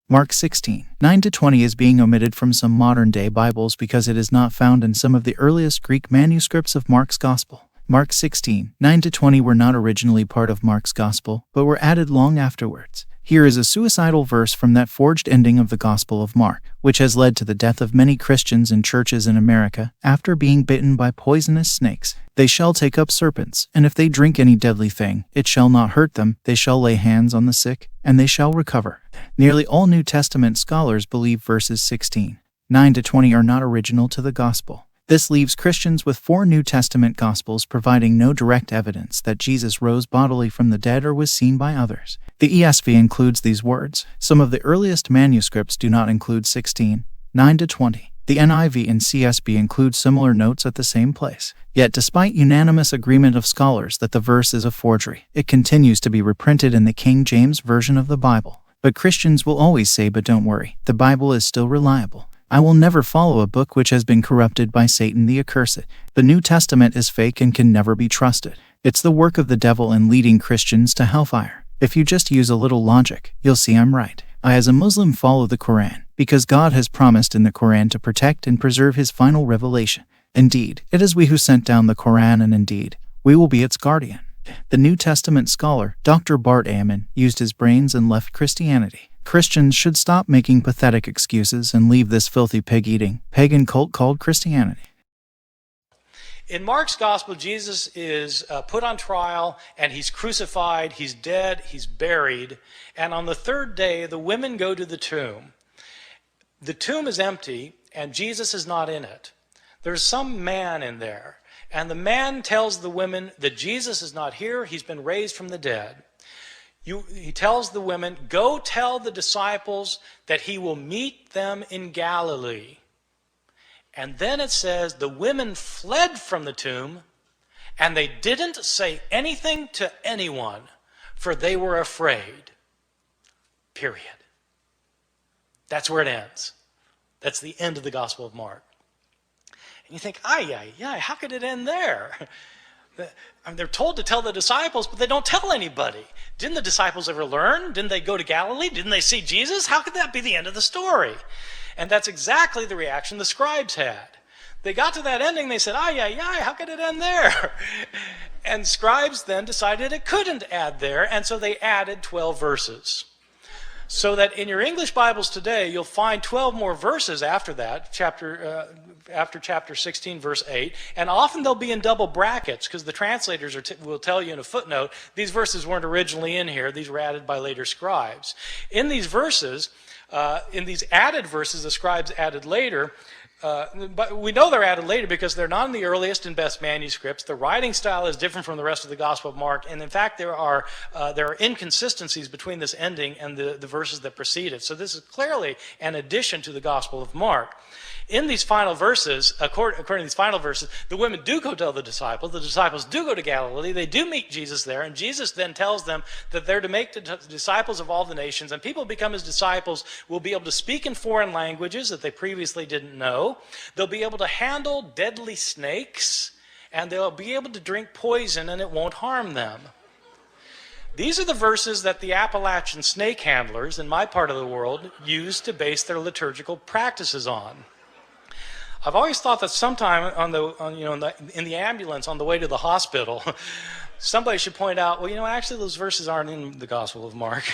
Mark 16:9-20 is being omitted from some modern-day Bibles because it is not found in some of the earliest Greek manuscripts of Mark's Gospel. Mark 16:9-20 were not originally part of Mark's Gospel, but were added long afterwards. Here is a suicidal verse from that forged ending of the Gospel of Mark, which has led to the death of many Christians in churches in America after being bitten by poisonous snakes. They shall take up serpents, and if they drink any deadly thing, it shall not hurt them. They shall lay hands on the sick, and they shall recover. Nearly all New Testament scholars believe verses 16:9-20 are not original to the Gospel. This leaves Christians with 4 New Testament Gospels providing no direct evidence that Jesus rose bodily from the dead or was seen by others. The ESV includes these words. Some of the earliest manuscripts do not include 16:9-20. The NIV and CSB include similar notes at the same place. Yet despite unanimous agreement of scholars that the verse is a forgery, it continues to be reprinted in the King James Version of the Bible. But Christians will always say, but don't worry, the Bible is still reliable. I will never follow a book which has been corrupted by Satan the accursed. The New Testament is fake and can never be trusted. It's the work of the devil in leading Christians to hellfire. If you just use a little logic, you'll see I'm right. I as a Muslim follow the Quran, because God has promised in the Quran to protect and preserve his final revelation. Indeed, it is we who sent down the Quran, and indeed, we will be its guardian. The New Testament scholar, Dr. Bart Ehrman, used his brains and left Christianity. Christians should stop making pathetic excuses and leave this filthy pig-eating, pagan cult called Christianity. In Mark's Gospel, Jesus is put on trial, and he's crucified, he's dead, he's buried, and on the 3rd day, the women go to the tomb. The tomb is empty, and Jesus is not in it. There's some man in there, and the man tells the women that Jesus is not here, he's been raised from the dead. He tells the women, go tell the disciples that he will meet them in Galilee. And then it says the women fled from the tomb, and they didn't say anything to anyone, for they were afraid. Period. That's where it ends. That's the end of the Gospel of Mark. And you think, how could it end there? They're told to tell the disciples, but they don't tell anybody. Didn't the disciples ever learn? Didn't they go to Galilee? Didn't they see Jesus? How could that be the end of the story? And that's exactly the reaction the scribes had. They got to that ending, they said, how could it end there? And scribes then decided it couldn't add there, and so they added 12 verses. So that in your English Bibles today, you'll find 12 more verses after that, after chapter 16, verse 8, and often they'll be in double brackets because the translators will tell you in a footnote, these verses weren't originally in here, these were added by later scribes. In these verses, in these added verses the scribes added later, but we know they're added later because they're not in the earliest and best manuscripts. The writing style is different from the rest of the Gospel of Mark, and in fact there are inconsistencies between this ending and the verses that precede it. So this is clearly an addition to the Gospel of Mark. In these final verses, according to these final verses, the women do go tell the disciples do go to Galilee, they do meet Jesus there, and Jesus then tells them that they're to make disciples of all the nations, and people who become his disciples will be able to speak in foreign languages that they previously didn't know. They'll be able to handle deadly snakes, and they'll be able to drink poison and it won't harm them. These are the verses that the Appalachian snake handlers in my part of the world use to base their liturgical practices on. I've always thought that sometime in the ambulance on the way to the hospital, somebody should point out, actually those verses aren't in the Gospel of Mark.